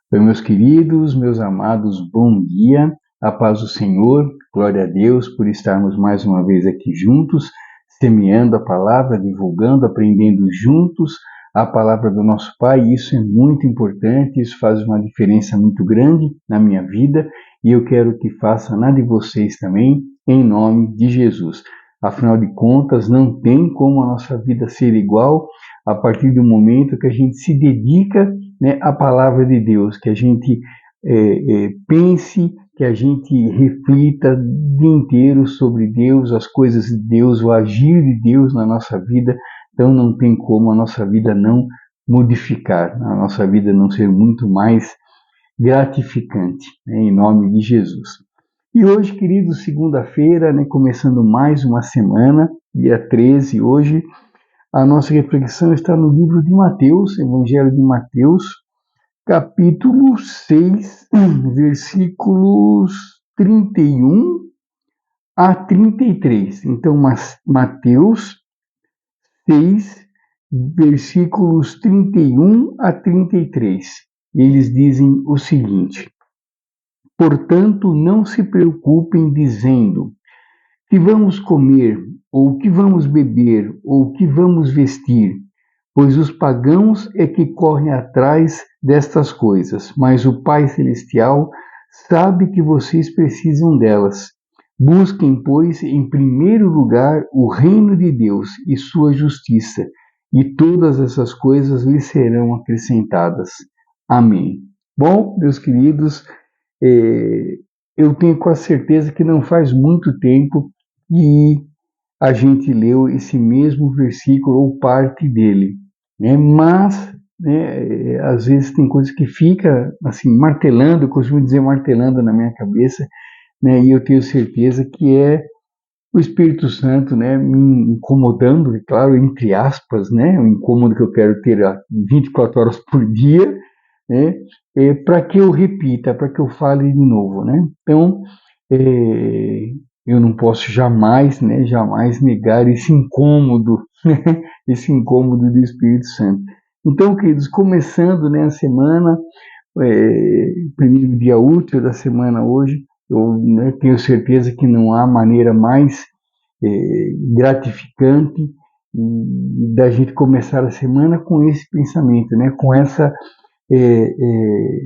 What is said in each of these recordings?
Então, meus queridos, meus amados, bom dia, a paz do Senhor, glória a Deus por estarmos mais uma vez aqui juntos, semeando a palavra, divulgando, aprendendo juntos a palavra do nosso Pai. Isso é muito importante, isso faz uma diferença muito grande na minha vida e eu quero que faça na de vocês também, em nome de Jesus. Afinal de contas, não tem como a nossa vida ser igual a partir do momento que a gente se dedica, né, à palavra de Deus, que a gente pense, que a gente reflita o dia inteiro sobre Deus, as coisas de Deus, o agir de Deus na nossa vida. Então não tem como a nossa vida não modificar, a nossa vida não ser muito mais gratificante, né, em nome de Jesus. E hoje, queridos, segunda-feira, né, começando mais uma semana, dia 13 hoje, a nossa reflexão está no livro de Mateus, Evangelho de Mateus, capítulo 6, versículos 31 a 33. Então, Mateus 6, versículos 31 a 33. Eles dizem o seguinte: portanto, não se preocupem dizendo: que vamos comer, ou que vamos beber, ou que vamos vestir, pois os pagãos é que correm atrás destas coisas, mas o Pai Celestial sabe que vocês precisam delas. Busquem, pois, em primeiro lugar o reino de Deus e sua justiça, e todas essas coisas lhes serão acrescentadas. Amém. Bom, meus queridos, eu tenho quase certeza que não faz muito tempo que a gente leu esse mesmo versículo ou parte dele, né? Mas, né, às vezes tem coisas que fica assim martelando, eu costumo dizer martelando na minha cabeça, né? E eu tenho certeza que é o Espírito Santo, né, me incomodando, claro, entre aspas, né, o incômodo que eu quero ter 24 horas por dia, né, para que eu repita, para que eu fale de novo, né? Então, é, eu não posso jamais, né, jamais negar esse incômodo, né, esse incômodo do Espírito Santo. Então, queridos, começando, né, a semana, primeiro dia útil da semana hoje, eu, né, tenho certeza que não há maneira mais gratificante da gente começar a semana com esse pensamento, né, com essa é, é,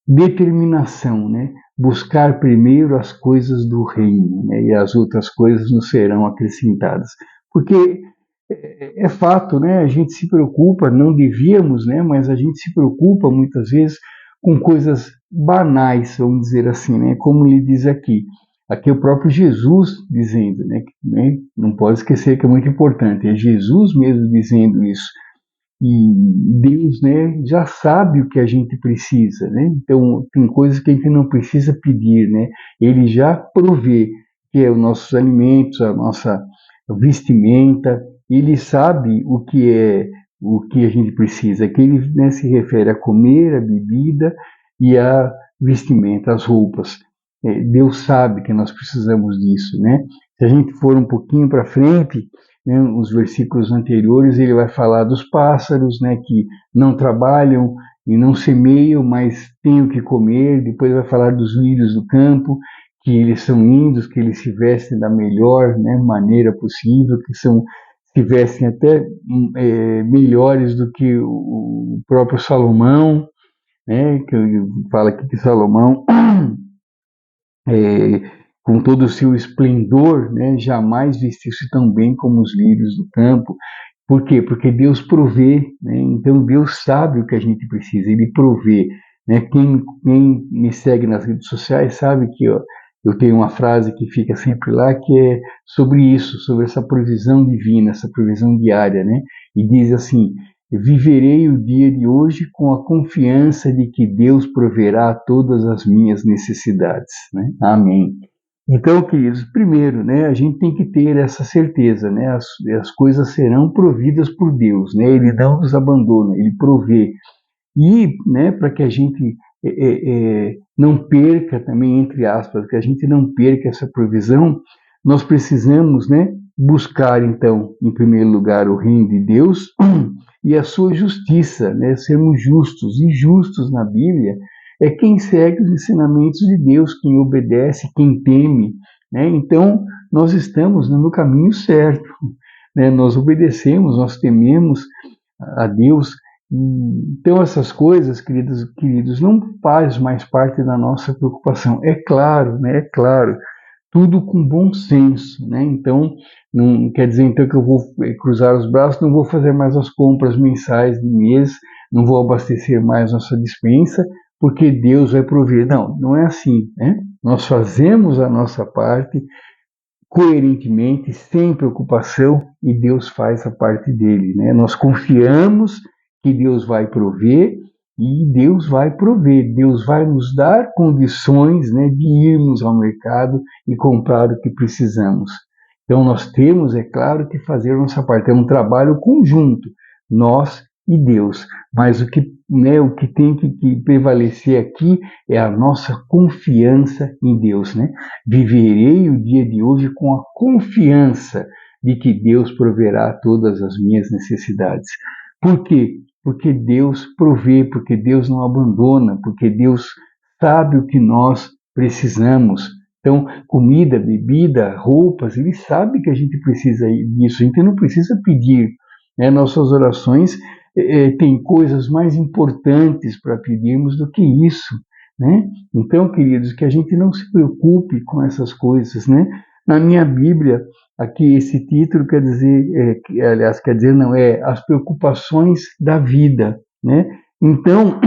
determinação, né? Buscar primeiro as coisas do reino, né? E as outras coisas nos serão acrescentadas. Porque é fato, né? A gente se preocupa, não devíamos, né? Mas a gente se preocupa muitas vezes com coisas banais, vamos dizer assim, né? Como ele diz aqui. Aqui é o próprio Jesus dizendo, né? Não pode esquecer que é muito importante. É Jesus mesmo dizendo isso. E Deus, né, já sabe o que a gente precisa, né? Então, tem coisas que a gente não precisa pedir, né? Ele já provê, que é os nossos alimentos, a nossa vestimenta. Ele sabe o que a gente precisa, que ele, né, se refere a comer, a bebida e a vestimenta, as roupas. Deus sabe que nós precisamos disso, né? Se a gente for um pouquinho para frente, né, os versículos anteriores, ele vai falar dos pássaros, né, que não trabalham e não semeiam, mas têm o que comer. Depois vai falar dos lírios do campo, que eles são lindos, que eles se vestem da melhor, né, maneira possível, que se vestem até melhores do que o próprio Salomão, né, que fala aqui que Salomão é, com todo o seu esplendor, né, jamais vestiu-se tão bem como os lírios do campo. Por quê? Porque Deus provê, né? Então Deus sabe o que a gente precisa, Ele provê. Né? Quem me segue nas redes sociais sabe que eu tenho uma frase que fica sempre lá, que é sobre isso, sobre essa provisão divina, essa provisão diária, né? E diz assim: viverei o dia de hoje com a confiança de que Deus proverá todas as minhas necessidades, né? Amém. Então, queridos, primeiro, né, a gente tem que ter essa certeza, né, as coisas serão providas por Deus, né, Ele não nos abandona, Ele provê. E, né, para que a gente não perca também, entre aspas, que a gente não perca essa provisão, nós precisamos, né, buscar, então, em primeiro lugar, o reino de Deus e a sua justiça, né, sermos justos. E justos na Bíblia é quem segue os ensinamentos de Deus, quem obedece, quem teme, né? Então, nós estamos no caminho certo, né? Nós obedecemos, nós tememos a Deus. Então, essas coisas, queridos, não faz mais parte da nossa preocupação. É claro, né? É claro, tudo com bom senso, né? Então, não quer dizer então que eu vou cruzar os braços, não vou fazer mais as compras mensais de mês, não vou abastecer mais nossa despensa, porque Deus vai prover. Não, não é assim, né? Nós fazemos a nossa parte coerentemente, sem preocupação, e Deus faz a parte dele, né? Nós confiamos que Deus vai prover, e Deus vai prover, Deus vai nos dar condições, né, de irmos ao mercado e comprar o que precisamos. Então nós temos, é claro, que fazer a nossa parte, é um trabalho conjunto, nós e Deus, mas o que tem que prevalecer aqui é a nossa confiança em Deus, né? Viverei o dia de hoje com a confiança de que Deus proverá todas as minhas necessidades. Por quê? Porque Deus provê, porque Deus não abandona, porque Deus sabe o que nós precisamos. Então, comida, bebida, roupas, Ele sabe que a gente precisa disso, a gente não precisa pedir, né? Nossas orações têm coisas mais importantes para pedirmos do que isso, né? Então, queridos, que a gente não se preocupe com essas coisas, né? Na minha Bíblia, aqui esse título quer dizer, aliás, quer dizer, não, é as preocupações da vida, né? Então,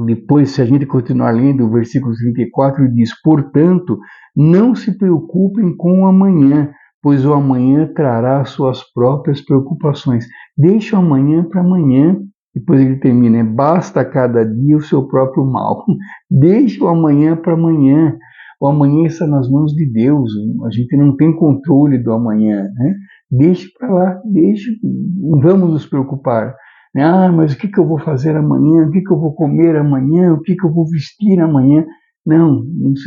depois, se a gente continuar lendo o versículo 34, ele diz: portanto, não se preocupem com o amanhã, pois o amanhã trará suas próprias preocupações. Deixa o amanhã para amanhã. Depois ele termina: basta cada dia o seu próprio mal. Deixa o amanhã para amanhã. O amanhã está nas mãos de Deus. A gente não tem controle do amanhã, né? Deixa para lá, deixa. Não vamos nos preocupar. Ah, mas o que eu vou fazer amanhã? O que eu vou comer amanhã? O que eu vou vestir amanhã? Não,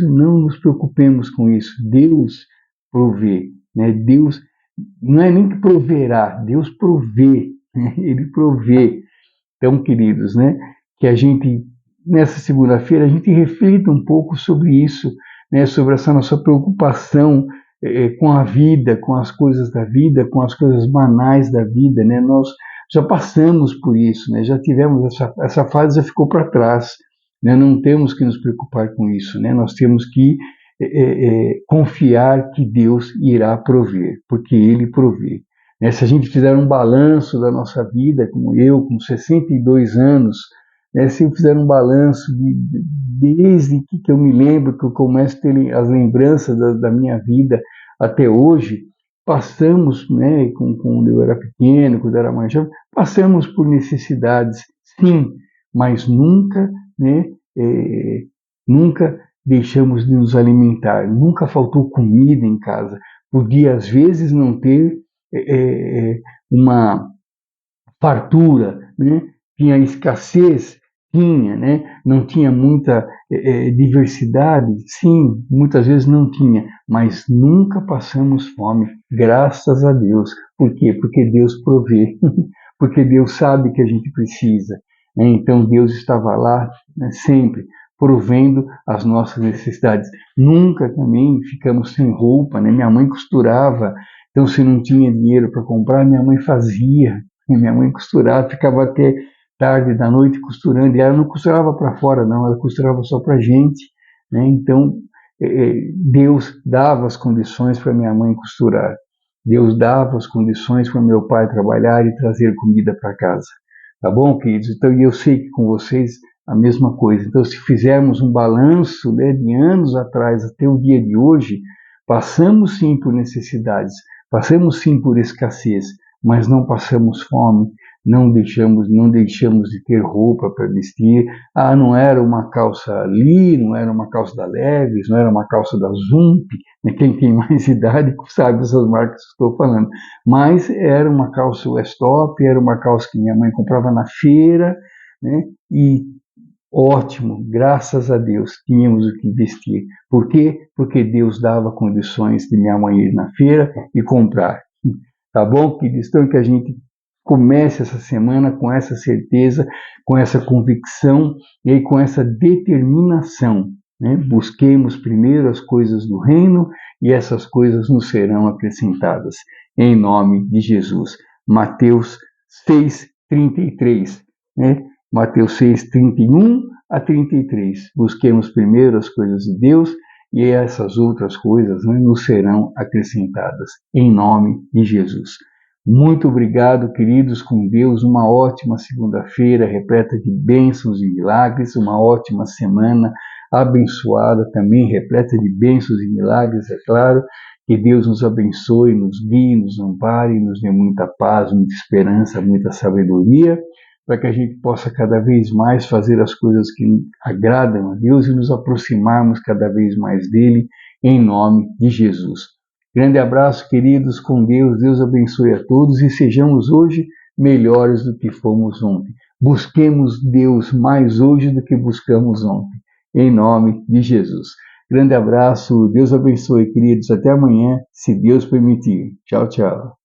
não nos preocupemos com isso. Deus provê, né? Deus não é nem que proverá, Deus provê, né? Ele provê. Então, queridos, né? Que a gente, nessa segunda-feira, a gente reflita um pouco sobre isso, né? Sobre essa nossa preocupação com a vida, com as coisas da vida, com as coisas banais da vida, né? Nós já passamos por isso, né? Já tivemos essa fase, já ficou para trás, né? Não temos que nos preocupar com isso, né? Nós temos que confiar que Deus irá prover, porque Ele provê. Né? Se a gente fizer um balanço da nossa vida, como eu, com 62 anos, né? Se eu fizer um balanço desde que eu me lembro, que eu começo a ter as lembranças da minha vida até hoje, passamos, né, quando eu era pequeno, quando eu era mais jovem, passamos por necessidades, sim, mas nunca, né, nunca deixamos de nos alimentar, nunca faltou comida em casa. Podia, às vezes, não ter uma fartura, né? Tinha escassez, tinha, né? Não tinha muita diversidade, sim, muitas vezes não tinha, mas nunca passamos fome, graças a Deus. Por quê? Porque Deus provê, porque Deus sabe que a gente precisa, né? Então Deus estava lá, né, sempre provendo as nossas necessidades. Nunca também ficamos sem roupa, né? Minha mãe costurava, então se não tinha dinheiro para comprar, minha mãe fazia. E minha mãe costurava, ficava até tarde da noite costurando, e ela não costurava para fora, não, ela costurava só para a gente, né? Então, Deus dava as condições para minha mãe costurar, Deus dava as condições para meu pai trabalhar e trazer comida para casa, tá bom, queridos? Então, eu sei que com vocês a mesma coisa. Então, se fizermos um balanço, né, de anos atrás até o dia de hoje, passamos sim por necessidades, passamos sim por escassez, mas não passamos fome, não deixamos de ter roupa para vestir. Ah, não era uma calça Lee, não era uma calça da Levi's, não era uma calça da Zump, né? Quem tem mais idade sabe essas marcas que estou falando, mas era uma calça Westop, era uma calça que minha mãe comprava na feira, né? E Ótimo, graças a Deus, tínhamos o que vestir. Por quê? Porque Deus dava condições de minha mãe ir na feira e comprar. Tá bom, queridos? Então, que a gente comece essa semana com essa certeza, com essa convicção e com essa determinação. Né? Busquemos primeiro as coisas do reino e essas coisas nos serão acrescentadas. Em nome de Jesus. Mateus 6:33. Né? Mateus 6:31 a 33. Busquemos primeiro as coisas de Deus e essas outras coisas, né, nos serão acrescentadas. Em nome de Jesus. Muito obrigado, queridos, com Deus. Uma ótima segunda-feira, repleta de bênçãos e milagres. Uma ótima semana abençoada também, repleta de bênçãos e milagres, é claro. Que Deus nos abençoe, nos guie, nos ampare, nos dê muita paz, muita esperança, muita sabedoria, para que a gente possa cada vez mais fazer as coisas que agradam a Deus e nos aproximarmos cada vez mais dele, em nome de Jesus. Grande abraço, queridos, com Deus. Deus abençoe a todos e sejamos hoje melhores do que fomos ontem. Busquemos Deus mais hoje do que buscamos ontem, em nome de Jesus. Grande abraço, Deus abençoe, queridos. Até amanhã, se Deus permitir. Tchau, tchau.